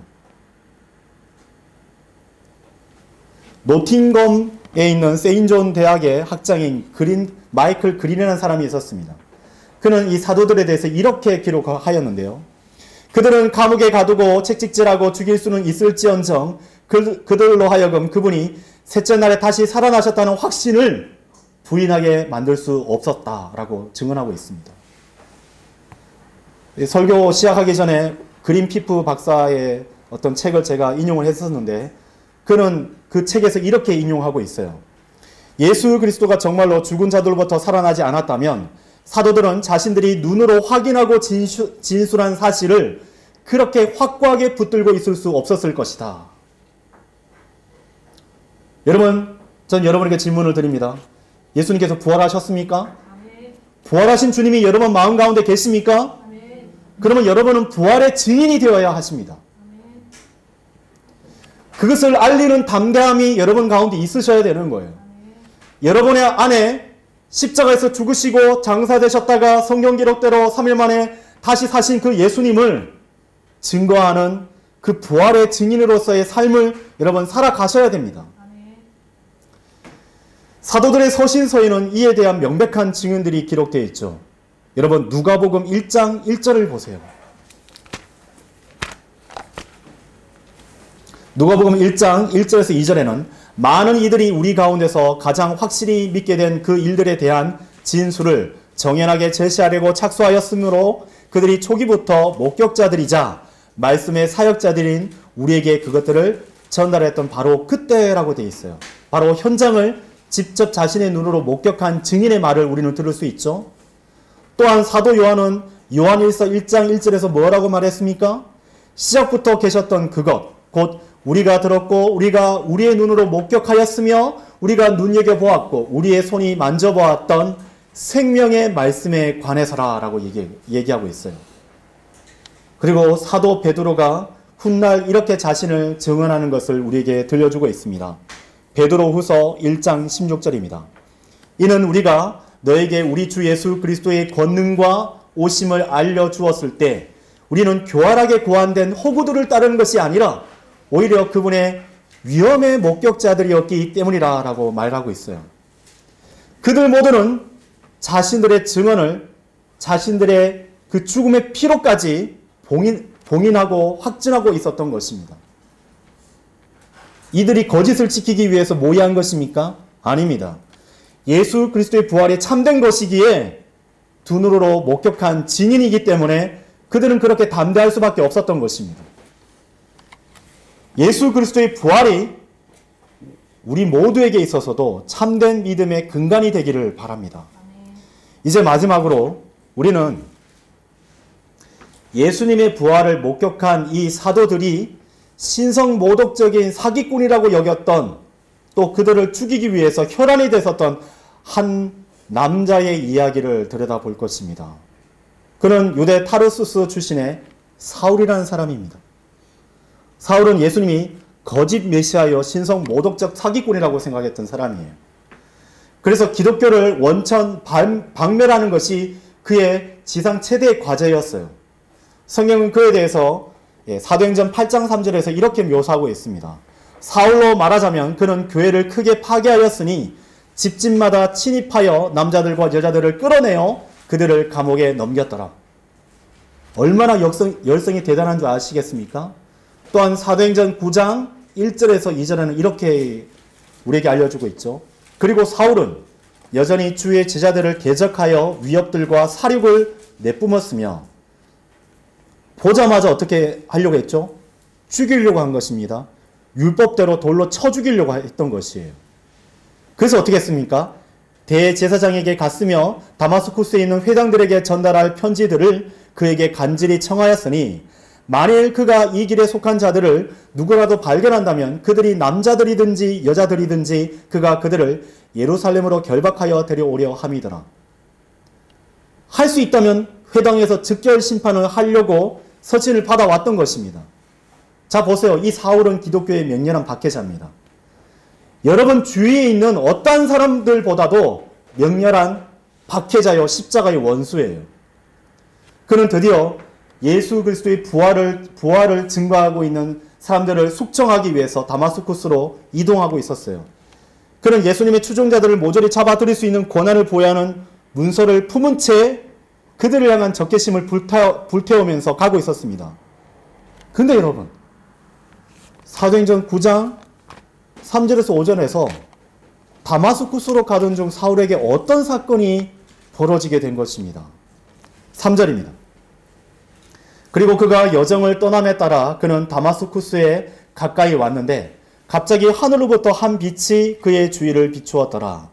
노팅엄에 있는 세인존 대학의 학장인 마이클 그린이라는 사람이 있었습니다. 그는 이 사도들에 대해서 이렇게 기록하였는데요. 그들은 감옥에 가두고 채찍질하고 죽일 수는 있을지언정 그들로 하여금 그분이 셋째 날에 다시 살아나셨다는 확신을 부인하게 만들 수 없었다라고 증언하고 있습니다. 설교 시작하기 전에 그린 피프 박사의 어떤 책을 제가 인용을 했었는데 그는 그 책에서 이렇게 인용하고 있어요. 예수 그리스도가 정말로 죽은 자들로부터 살아나지 않았다면 사도들은 자신들이 눈으로 확인하고 진술한 사실을 그렇게 확고하게 붙들고 있을 수 없었을 것이다. 여러분, 전 여러분에게 질문을 드립니다. 예수님께서 부활하셨습니까? 아멘. 부활하신 주님이 여러분 마음 가운데 계십니까? 아멘. 그러면 여러분은 부활의 증인이 되어야 하십니다. 아멘. 그것을 알리는 담대함이 여러분 가운데 있으셔야 되는 거예요. 아멘. 여러분의 안에 십자가에서 죽으시고 장사되셨다가 성경 기록대로 3일 만에 다시 사신 그 예수님을 증거하는 그 부활의 증인으로서의 삶을 여러분 살아가셔야 됩니다. 아멘. 사도들의 서신서에는 이에 대한 명백한 증언들이 기록되어 있죠. 여러분 누가복음 1장 1절을 보세요. 누가복음 1장 1절에서 2절에는 많은 이들이 우리 가운데서 가장 확실히 믿게 된 그 일들에 대한 진술을 정연하게 제시하려고 착수하였으므로 그들이 초기부터 목격자들이자 말씀의 사역자들인 우리에게 그것들을 전달했던 바로 그때라고 되어 있어요. 바로 현장을 직접 자신의 눈으로 목격한 증인의 말을 우리는 들을 수 있죠. 또한 사도 요한은 요한일서 1장 1절에서 뭐라고 말했습니까? 시작부터 계셨던 그것, 곧 우리가 들었고 우리가 우리의 눈으로 목격하였으며 우리가 눈여겨보았고 우리의 손이 만져보았던 생명의 말씀에 관해서라 라고 얘기하고 있어요. 그리고 사도 베드로가 훗날 이렇게 자신을 증언하는 것을 우리에게 들려주고 있습니다. 베드로후서 1장 16절입니다. 이는 우리가 너에게 우리 주 예수 그리스도의 권능과 오심을 알려주었을 때 우리는 교활하게 고안된 허구들을 따르는 것이 아니라 오히려 그분의 위엄의 목격자들이었기 때문이라 라고 말하고 있어요. 그들 모두는 자신들의 증언을 자신들의 그 죽음의 피로까지 봉인하고 확증하고 있었던 것입니다. 이들이 거짓을 지키기 위해서 모의한 것입니까? 아닙니다. 예수 그리스도의 부활이 참된 것이기에 두 눈으로 목격한 증인이기 때문에 그들은 그렇게 담대할 수밖에 없었던 것입니다. 예수 그리스도의 부활이 우리 모두에게 있어서도 참된 믿음의 근간이 되기를 바랍니다. 이제 마지막으로 우리는 예수님의 부활을 목격한 이 사도들이 신성모독적인 사기꾼이라고 여겼던, 또 그들을 죽이기 위해서 혈안이 됐었던 한 남자의 이야기를 들여다볼 것입니다. 그는 유대 타르수스 출신의 사울이라는 사람입니다. 사울은 예수님이 거짓 메시아여 신성모독적 사기꾼이라고 생각했던 사람이에요. 그래서 기독교를 원천 박멸하는 것이 그의 지상 최대의 과제였어요. 성경은 그에 대해서 사도행전 8장 3절에서 이렇게 묘사하고 있습니다. 사울로 말하자면 그는 교회를 크게 파괴하였으니 집집마다 침입하여 남자들과 여자들을 끌어내어 그들을 감옥에 넘겼더라. 얼마나 열성이 대단한 줄 아시겠습니까? 또한 사도행전 9장 1절에서 2절에는 이렇게 우리에게 알려주고 있죠. 그리고 사울은 여전히 주의 제자들을 대적하여 위협들과 사륙을 내뿜었으며 보자마자 어떻게 하려고 했죠? 죽이려고 한 것입니다. 율법대로 돌로 쳐 죽이려고 했던 것이에요. 그래서 어떻게 했습니까? 대제사장에게 갔으며 다마스쿠스에 있는 회당들에게 전달할 편지들을 그에게 간절히 청하였으니 만일 그가 이 길에 속한 자들을 누구라도 발견한다면 그들이 남자들이든지 여자들이든지 그가 그들을 예루살렘으로 결박하여 데려오려 함이더라. 할 수 있다면 회당에서 즉결 심판을 하려고 서신을 받아왔던 것입니다. 자 보세요. 이 사울은 기독교의 맹렬한 박해자입니다. 여러분 주위에 있는 어떤 사람들보다도 맹렬한 박해자요 십자가의 원수예요. 그는 드디어 예수 그리스도의 부활을 증거하고 있는 사람들을 숙청하기 위해서 다마스쿠스로 이동하고 있었어요. 그는 예수님의 추종자들을 모조리 잡아들일 수 있는 권한을 보유하는 문서를 품은 채 그들을 향한 적개심을 불태우면서 가고 있었습니다. 근데 여러분, 사도행전 9장 3절에서 5절에서 다마스쿠스로 가던 중 사울에게 어떤 사건이 벌어지게 된 것입니다. 3절입니다. 그리고 그가 여정을 떠남에 따라 그는 다마스쿠스에 가까이 왔는데 갑자기 하늘로부터 한 빛이 그의 주위를 비추었더라.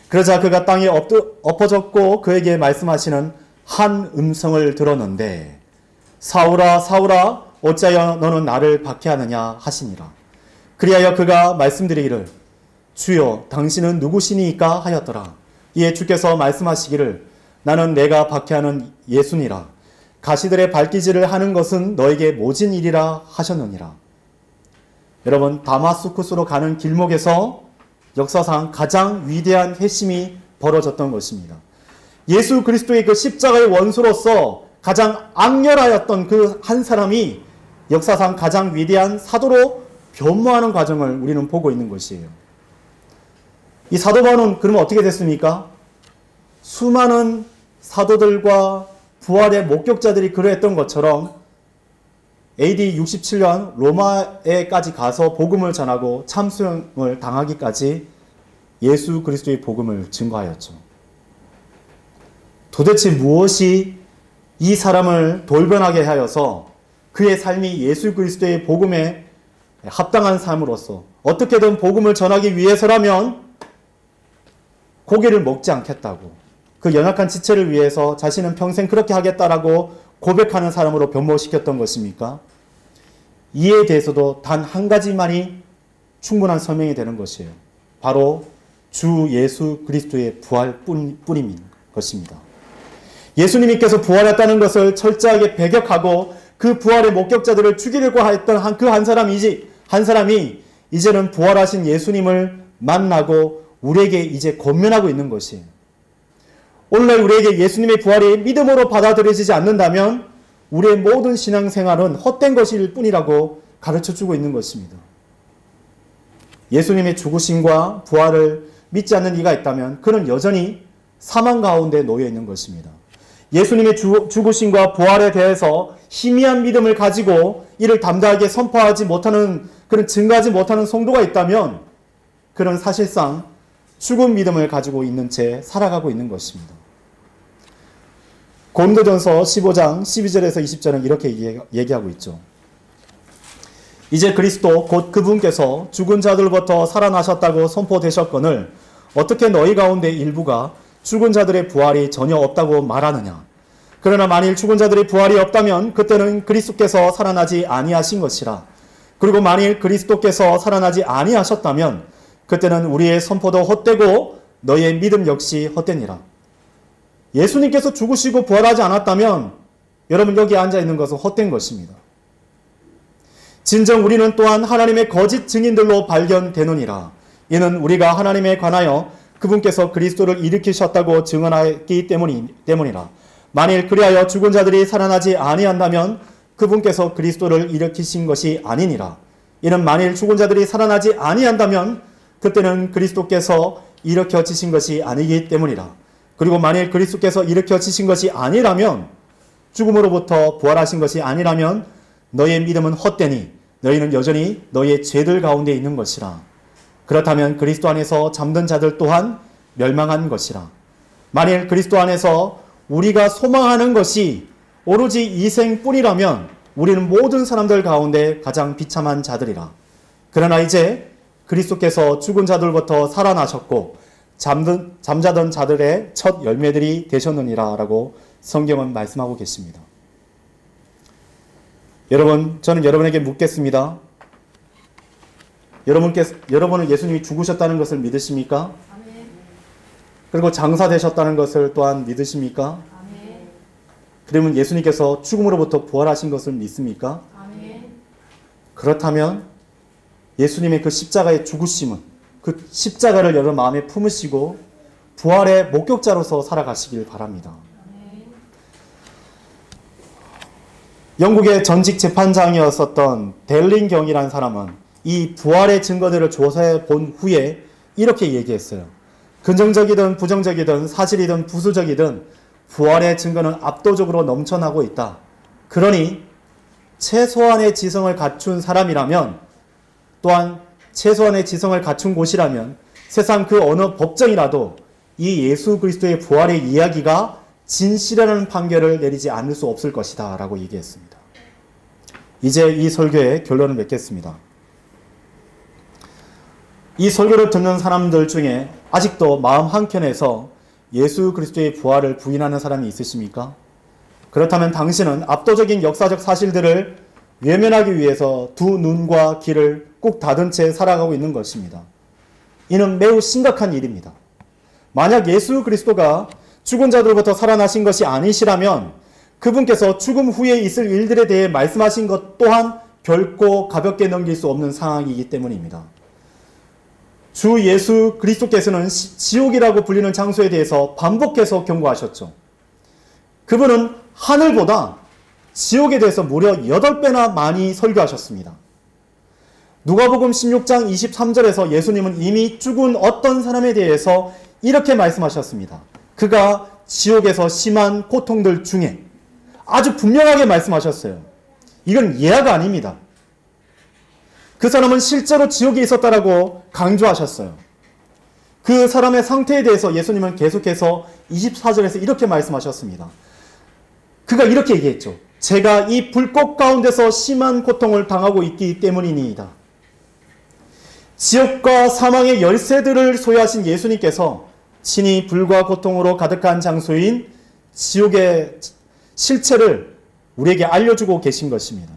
그러자 그가 땅에 엎어졌고 그에게 말씀하시는 한 음성을 들었는데 사울아 사울아 어찌하여 너는 나를 박해하느냐 하시니라. 그리하여 그가 말씀드리기를 주여 당신은 누구시니까 하였더라. 이에 주께서 말씀하시기를 나는 내가 박해하는 예수니라. 가시들의 발기질을 하는 것은 너에게 모진 일이라 하셨느니라. 여러분 다마스쿠스로 가는 길목에서 역사상 가장 위대한 회심이 벌어졌던 것입니다. 예수 그리스도의 그 십자가의 원수로서 가장 악렬하였던 그 한 사람이 역사상 가장 위대한 사도로 변모하는 과정을 우리는 보고 있는 것이에요. 이 사도 바울은 그러면 어떻게 됐습니까? 수많은 사도들과 부활의 목격자들이 그러했던 것처럼 AD 67년 로마에까지 가서 복음을 전하고 참수형을 당하기까지 예수 그리스도의 복음을 증거하였죠. 도대체 무엇이 이 사람을 돌변하게 하여서 그의 삶이 예수 그리스도의 복음에 합당한 삶으로서 어떻게든 복음을 전하기 위해서라면 고기를 먹지 않겠다고, 그 연약한 지체를 위해서 자신은 평생 그렇게 하겠다라고 고백하는 사람으로 변모시켰던 것입니까? 이에 대해서도 단 한 가지만이 충분한 설명이 되는 것이에요. 바로 주 예수 그리스도의 부활뿐인 것입니다. 예수님께서 부활했다는 것을 철저하게 배격하고 그 부활의 목격자들을 죽이려고 했던 그 한 사람이 이제는 부활하신 예수님을 만나고 우리에게 이제 권면하고 있는 것이에요. 오늘날 우리에게 예수님의 부활이 믿음으로 받아들여지지 않는다면 우리의 모든 신앙생활은 헛된 것일 뿐이라고 가르쳐주고 있는 것입니다. 예수님의 죽으심과 부활을 믿지 않는 이가 있다면 그는 여전히 사망 가운데 놓여 있는 것입니다. 예수님의 죽으심과 부활에 대해서 희미한 믿음을 가지고 이를 담대하게 선포하지 못하는, 그런 증거하지 못하는 성도가 있다면 그는 사실상 죽은 믿음을 가지고 있는 채 살아가고 있는 것입니다. 고린도전서 15장 12절에서 20절은 이렇게 얘기하고 있죠. 이제 그리스도 곧 그분께서 죽은 자들부터 살아나셨다고 선포되셨거늘 어떻게 너희 가운데 일부가 죽은 자들의 부활이 전혀 없다고 말하느냐. 그러나 만일 죽은 자들의 부활이 없다면 그때는 그리스도께서 살아나지 아니하신 것이라. 그리고 만일 그리스도께서 살아나지 아니하셨다면 그때는 우리의 선포도 헛되고 너희의 믿음 역시 헛되니라. 예수님께서 죽으시고 부활하지 않았다면 여러분 여기 앉아있는 것은 헛된 것입니다. 진정 우리는 또한 하나님의 거짓 증인들로 발견되느니라. 이는 우리가 하나님에 관하여 그분께서 그리스도를 일으키셨다고 증언하기 때문이라. 만일 그리하여 죽은 자들이 살아나지 아니한다면 그분께서 그리스도를 일으키신 것이 아니니라. 이는 만일 죽은 자들이 살아나지 아니한다면 그때는 그리스도께서 일으켜지신 것이 아니기 때문이라. 그리고 만일 그리스도께서 일으켜지신 것이 아니라면, 죽음으로부터 부활하신 것이 아니라면 너희의 믿음은 헛되니 너희는 여전히 너희의 죄들 가운데 있는 것이라. 그렇다면 그리스도 안에서 잠든 자들 또한 멸망한 것이라. 만일 그리스도 안에서 우리가 소망하는 것이 오로지 이 생뿐이라면 우리는 모든 사람들 가운데 가장 비참한 자들이라. 그러나 이제 그리스도께서 죽은 자들부터 살아나셨고 잠자던 자들의 첫 열매들이 되셨느니라 라고 성경은 말씀하고 계십니다. 여러분, 저는 여러분에게 묻겠습니다. 여러분은 예수님이 죽으셨다는 것을 믿으십니까? 아멘. 그리고 장사되셨다는 것을 또한 믿으십니까? 아멘. 그러면 예수님께서 죽음으로부터 부활하신 것을 믿습니까? 아멘. 그렇다면 예수님의 그 십자가의 죽으심은, 그 십자가를 여러분 마음에 품으시고 부활의 목격자로서 살아가시길 바랍니다. 영국의 전직 재판장이었었던 델링경이라는 사람은 이 부활의 증거들을 조사해 본 후에 이렇게 얘기했어요. 긍정적이든 부정적이든 사실이든 부수적이든 부활의 증거는 압도적으로 넘쳐나고 있다. 그러니 최소한의 지성을 갖춘 사람이라면, 또한 최소한의 지성을 갖춘 곳이라면 세상 그 어느 법정이라도 이 예수 그리스도의 부활의 이야기가 진실이라는 판결을 내리지 않을 수 없을 것이다 라고 얘기했습니다. 이제 이 설교의 결론을 맺겠습니다. 이 설교를 듣는 사람들 중에 아직도 마음 한켠에서 예수 그리스도의 부활을 부인하는 사람이 있으십니까? 그렇다면 당신은 압도적인 역사적 사실들을 외면하기 위해서 두 눈과 귀를 꾹 닫은 채 살아가고 있는 것입니다. 이는 매우 심각한 일입니다. 만약 예수 그리스도가 죽은 자들부터 살아나신 것이 아니시라면 그분께서 죽음 후에 있을 일들에 대해 말씀하신 것 또한 결코 가볍게 넘길 수 없는 상황이기 때문입니다. 주 예수 그리스도께서는 지옥이라고 불리는 장소에 대해서 반복해서 경고하셨죠. 그분은 하늘보다 지옥에 대해서 무려 8배나 많이 설교하셨습니다. 누가복음 16장 23절에서 예수님은 이미 죽은 어떤 사람에 대해서 이렇게 말씀하셨습니다. 그가 지옥에서 심한 고통들 중에, 아주 분명하게 말씀하셨어요. 이건 예화가 아닙니다. 그 사람은 실제로 지옥에 있었다라고 강조하셨어요. 그 사람의 상태에 대해서 예수님은 계속해서 24절에서 이렇게 말씀하셨습니다. 그가 이렇게 얘기했죠. 제가 이 불꽃 가운데서 심한 고통을 당하고 있기 때문이니이다. 지옥과 사망의 열쇠들을 소유하신 예수님께서 친히 불과 고통으로 가득한 장소인 지옥의 실체를 우리에게 알려주고 계신 것입니다.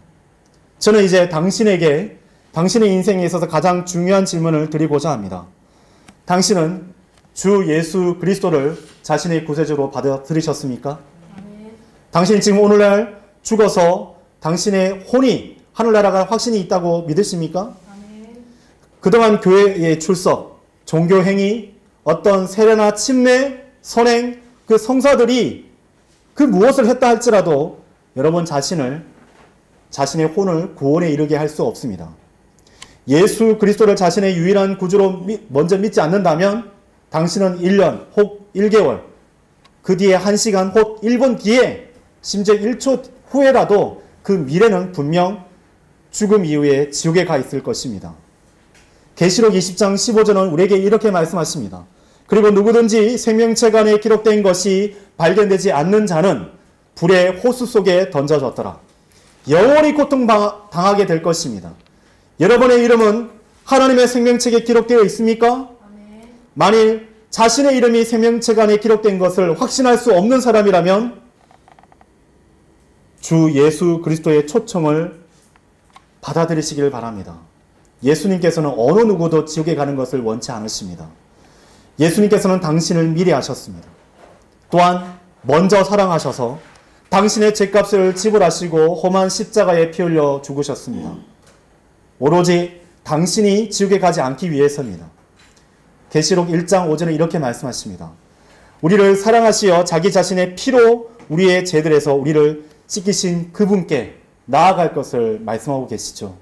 저는 이제 당신에게 당신의 인생에 있어서 가장 중요한 질문을 드리고자 합니다. 당신은 주 예수 그리스도를 자신의 구세주로 받아들이셨습니까? 당신이 지금 오늘날 죽어서 당신의 혼이 하늘나라가 확신이 있다고 믿으십니까? 그동안 교회의 출석, 종교행위, 어떤 세례나 침례, 선행, 그 성사들이 그 무엇을 했다 할지라도 여러분 자신의 혼을 구원에 이르게 할 수 없습니다. 예수 그리스도를 자신의 유일한 구주로 먼저 믿지 않는다면 당신은 1년 혹 1개월, 그 뒤에 1시간 혹 1분 뒤에 심지어 1초 후에라도 그 미래는 분명 죽음 이후에 지옥에 가 있을 것입니다. 계시록 20장 15절은 우리에게 이렇게 말씀하십니다. 그리고 누구든지 생명책 안에 기록된 것이 발견되지 않는 자는 불의 호수 속에 던져졌더라. 영원히 고통당하게 될 것입니다. 여러분의 이름은 하나님의 생명책에 기록되어 있습니까? 만일 자신의 이름이 생명책 안에 기록된 것을 확신할 수 없는 사람이라면 주 예수 그리스도의 초청을 받아들이시길 바랍니다. 예수님께서는 어느 누구도 지옥에 가는 것을 원치 않으십니다. 예수님께서는 당신을 미리 아셨습니다. 또한 먼저 사랑하셔서 당신의 죄값을 지불하시고 험한 십자가에 피 흘려 죽으셨습니다. 오로지 당신이 지옥에 가지 않기 위해서입니다. 계시록 1장 5절에 이렇게 말씀하십니다. 우리를 사랑하시어 자기 자신의 피로 우리의 죄들에서 우리를 씻기신 그분께 나아갈 것을 말씀하고 계시죠.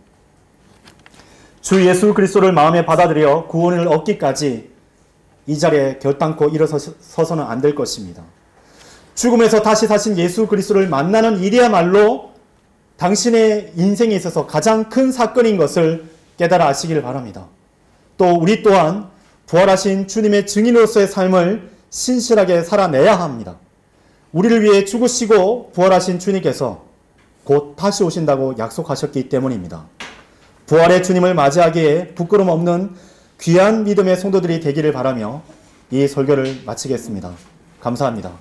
주 예수 그리스도를 마음에 받아들여 구원을 얻기까지 이 자리에 결단코 일어서서는 안 될 것입니다. 죽음에서 다시 사신 예수 그리스도를 만나는 일이야말로 당신의 인생에 있어서 가장 큰 사건인 것을 깨달아 아시길 바랍니다. 또 우리 또한 부활하신 주님의 증인으로서의 삶을 신실하게 살아내야 합니다. 우리를 위해 죽으시고 부활하신 주님께서 곧 다시 오신다고 약속하셨기 때문입니다. 부활의 주님을 맞이하기에 부끄럼 없는 귀한 믿음의 성도들이 되기를 바라며 이 설교를 마치겠습니다. 감사합니다.